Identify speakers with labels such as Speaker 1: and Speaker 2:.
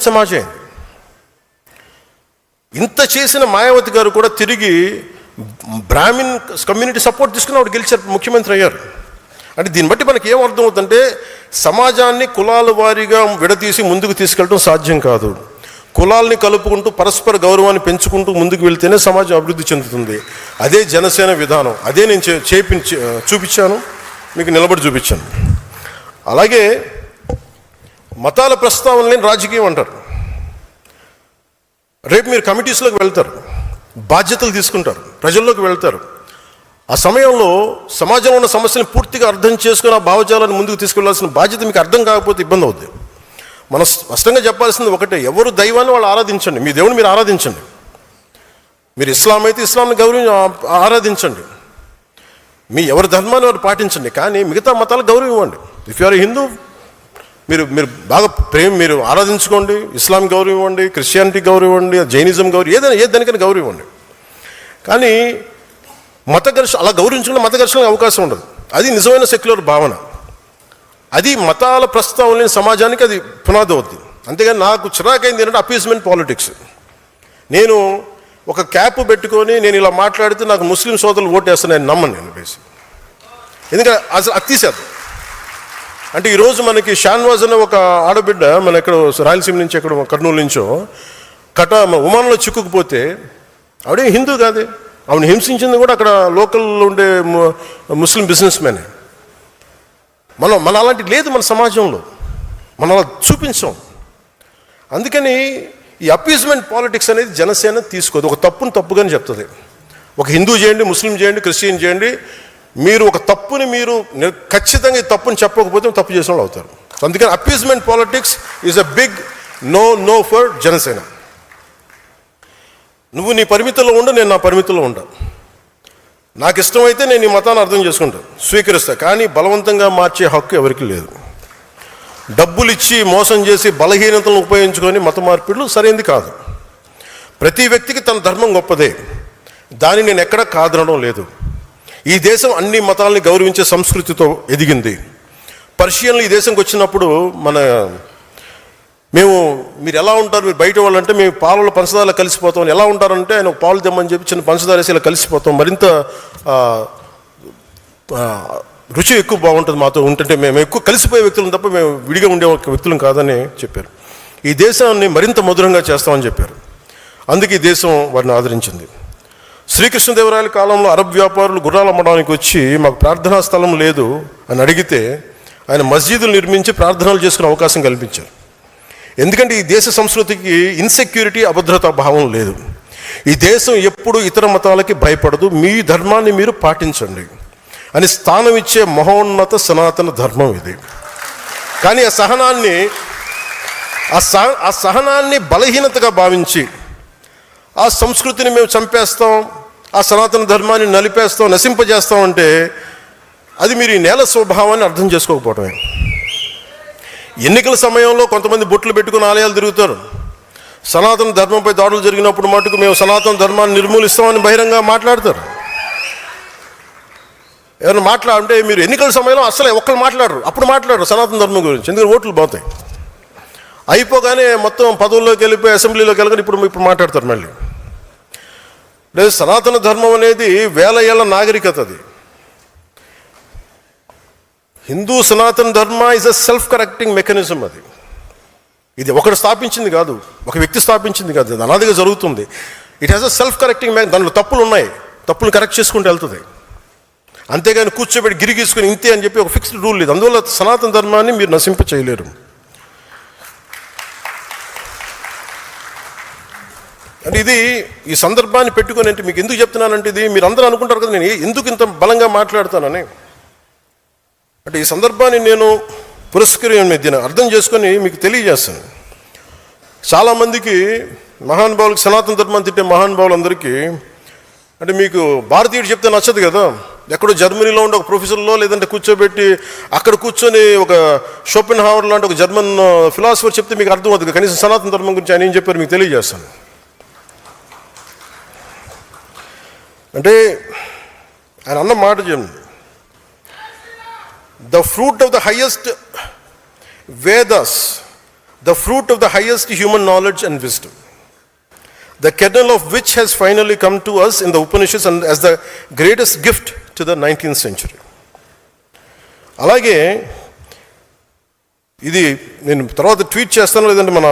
Speaker 1: సమాజం. ఇంత చేసిన మాయావతి గారు కూడా తిరిగి బ్రాహ్మిన్ కమ్యూనిటీ సపోర్ట్ తీసుకుని ఆవిడ గెలిచారు, ముఖ్యమంత్రి అయ్యారు. అంటే దీన్ని బట్టి మనకి ఏం అర్థమవుతుందంటే సమాజాన్ని కులాల వారీగా విడదీసి ముందుకు తీసుకెళ్ళడం సాధ్యం కాదు. కులాల్ని కలుపుకుంటూ పరస్పర గౌరవాన్ని పెంచుకుంటూ ముందుకు వెళ్తేనే సమాజం అభివృద్ధి చెందుతుంది. అదే జనసేన విధానం. అదే నేను చూపించాను, మీకు నిలబడి చూపించాను. అలాగే మతాల ప్రస్తావనని రాజకీయం అంటారు. రేపు మీరు కమిటీస్లోకి వెళ్తారు, బాధ్యతలు తీసుకుంటారు, ప్రజల్లోకి వెళ్తారు. ఆ సమయంలో సమాజంలో ఉన్న సమస్యలను పూర్తిగా అర్థం చేసుకుని ఆ భావజాలను ముందుకు తీసుకెళ్లాల్సిన బాధ్యత మీకు అర్థం కాకపోతే ఇబ్బంది అవుద్ది. మనం స్పష్టంగా చెప్పాల్సింది ఒకటే, ఎవరు దైవాన్ని వాళ్ళు ఆరాధించండి, మీ దేవుని మీరు ఆరాధించండి. మీరు ఇస్లాం అయితే ఇస్లాంని ఆరాధించండి, మీ ఎవరి ధర్మాన్ని వారు పాటించండి. కానీ మిగతా మతాలకు గౌరవం ఇవ్వండి. ఇఫ్ యు ఆర్ హిందూ, మీరు బాగా మీరు ఆరాధించుకోండి, ఇస్లాం గౌరవం ఇవ్వండి, క్రిస్టియానిటీ గౌరవం ఇవ్వండి, జైనిజం గౌరవం, ఏదైనా దానికైనా గౌరవం ఇవ్వండి. కానీ మత ఘర్షణ అలా గౌరవించుకుంటే మత ఘర్షణకు అవకాశం ఉండదు. అది నిజమైన సెక్యులర్ భావన. అది మతాల ప్రస్తావన లేని సమాజానికి అది పునాది అవుద్ది. అంతేగాని నాకు చిరాకైంది ఏంటంటే అపీజ్మెంట్ పాలిటిక్స్. నేను ఒక క్యాప్ పెట్టుకొని నేను ఇలా మాట్లాడితే నాకు ముస్లిం సోదరులు ఓటేస్తాను, నేను నమ్మను. నేను బేసి ఎందుకంటే అసలు అది తీసేద్దాం. అంటే ఈరోజు మనకి షాన్వాజ్ అనే ఒక ఆడబిడ్డ మన ఎక్కడ రాయలసీమ నుంచి ఎక్కడ కర్నూలు నుంచో ఉమానంలో చిక్కుకుపోతే ఆవిడే హిందూ కాదే, ఆవిడ హింసించింది కూడా అక్కడ లోకల్లో ఉండే ముస్లిం బిజినెస్ మ్యానే. మన అలాంటి లేదు మన సమాజంలో, మనం అలా చూపించాం. అందుకని ఈ అపీజ్మెంట్ పాలిటిక్స్ అనేది జనసేన తీసుకోదు. ఒక తప్పుని తప్పుగానే చెప్తుంది. ఒక హిందూ చేయండి, ముస్లిం చేయండి, క్రిస్టియన్ చేయండి, మీరు ఒక తప్పుని మీరు ఖచ్చితంగా ఈ తప్పుని చెప్పకపోతే తప్పు చేసిన వాళ్ళు అవుతారు. అందుకని appeasement politics is a big no for Janasena. నువ్వు నీ పరిమితుల్లో ఉండు, నేను నా పరిమితుల్లో ఉంటా. నాకు ఇష్టమైతే నేను ఈ మతాన్ని అర్థం చేసుకుంటాను, స్వీకరిస్తా. కానీ బలవంతంగా మార్చే హక్కు ఎవరికి లేదు. డబ్బులు ఇచ్చి మోసం చేసి బలహీనతలను ఉపయోగించుకొని మత మార్పిడులు సరైనది కాదు. ప్రతి వ్యక్తికి తన ధర్మం గొప్పదే, దాన్ని నేను ఎక్కడా కాదనడం లేదు. ఈ దేశం అన్ని మతాలని గౌరవించే సంస్కృతితో ఎదిగింది. పర్షియన్లు ఈ దేశంకి వచ్చినప్పుడు మీరు ఎలా ఉంటారు, మీరు బయట వాళ్ళు అంటే మేము పాలలో పంచదారలో కలిసిపోతాం. ఎలా ఉంటారంటే ఆయన పాలు తెమ్మని చెప్పి చిన్న పంచదార వేసి ఇలా కలిసిపోతాం, మరింత రుచి ఎక్కువ బాగుంటుంది మాతో ఉంటుంటే. మేము ఎక్కువ కలిసిపోయే వ్యక్తులను తప్ప మేము విడిగా ఉండే వ్యక్తులం కాదని చెప్పారు. ఈ దేశాన్ని మరింత మధురంగా చేస్తామని చెప్పారు. అందుకే ఈ దేశం వారిని ఆదరించింది. శ్రీకృష్ణదేవరాయల కాలంలో అరబ్ వ్యాపారులు గుర్రాలు అమ్మడానికి వచ్చి మాకు ప్రార్థనా స్థలం లేదు అని అడిగితే ఆయన మస్జిదులు నిర్మించి ప్రార్థనలు చేసుకునే అవకాశం కల్పించారు. ఎందుకంటే ఈ దేశ సంస్కృతికి ఇన్సెక్యూరిటీ, అభద్రతా భావం లేదు. ఈ దేశం ఎప్పుడు ఇతర మతాలకి భయపడదు. మీ ధర్మాన్ని మీరు పాటించండి అని స్థానం ఇచ్చే మహోన్నత సనాతన ధర్మం ఇది. కానీ ఆ సహనాన్ని బలహీనతగా భావించి ఆ సంస్కృతిని మేము చంపేస్తాం, ఆ సనాతన ధర్మాన్ని నలిపేస్తాం, నశింపజేస్తాం అంటే అది మీరు ఈ నేల స్వభావాన్ని అర్థం చేసుకోకపోవటమే. ఎన్నికల సమయంలో కొంతమంది బొట్లు పెట్టుకుని ఆలయాలు తిరుగుతారు. సనాతన ధర్మంపై దాడులు జరిగినప్పుడు మటుకు మేము సనాతన ధర్మాన్ని నిర్మూలిస్తామని బహిరంగ మాట్లాడతారు. ఎవరైనా మాట్లాడంటే మీరు ఎన్నికల సమయంలో అసలు ఒక్కరు మాట్లాడరు, అప్పుడు మాట్లాడరు సనాతన ధర్మం గురించి. ఎందుకంటే ఓట్లు పోతాయి. అయిపోగానే మొత్తం పదవుల్లోకి వెళ్ళిపోయి అసెంబ్లీలోకి వెళ్ళగానే ఇప్పుడు మాట్లాడతారు మళ్ళీ. లేదు, సనాతన ధర్మం అనేది వేల ఏళ్ల నాగరికత. అది హిందూ సనాతన ధర్మ is a self correcting mechanism. ఇది ఒకడు స్థాపించింది కాదు, ఒక వ్యక్తి స్థాపించింది కాదు, అది అనాదిగా జరుగుతుంది. It has a self correcting దాంట్లో తప్పులు ఉన్నాయి, తప్పులు కరెక్ట్ చేసుకుంటూ వెళ్తుంది. అంతేగాని కూర్చోబెట్టి గిరిగీసుకుని ఇంతే అని చెప్పి ఒక ఫిక్స్డ్ రూల్ లేదు. అందువల్ల సనాతన ధర్మాన్ని మీరు నశింప చేయలేరు. అంటే ఇది ఈ సందర్భాన్ని పెట్టుకొని అంటే మీకు ఎందుకు చెప్తున్నానంటే, ఇది మీరు అందరూ అనుకుంటారు కదా నేను ఎందుకు ఇంత బలంగా మాట్లాడతానని. అంటే ఈ సందర్భాన్ని నేను దీన్ని అర్థం చేసుకొని మీకు తెలియజేస్తాను. చాలామందికి మహానుభావులకి, సనాతన ధర్మాన్ని తిట్టే మహానుభావులందరికీ అంటే మీకు భారతీయుడు చెప్తే నచ్చదు కదా. ఎక్కడో జర్మనీలో ఉండే ఒక ప్రొఫెసర్లో లేదంటే కూర్చోబెట్టి అక్కడ కూర్చొని ఒక షోపెన్ హావర్ లాంటి ఒక జర్మన్ ఫిలాసఫర్ చెప్తే మీకు అర్థం అవుతుంది. కనీసం సనాతన ధర్మం గురించి ఆయన ఏం చెప్పారు మీకు తెలియజేస్తాను. అంటే ఆయన అన్న మాట చెప్పండి, the fruit of the highest Vedas the fruit of the highest human knowledge and wisdom, the kernel of which has finally come to us in the Upanishads and as the greatest gift to the 19th century. అలాగే ఇది నేను తర్వాత tweet చేస్తాను, లేదంటే మన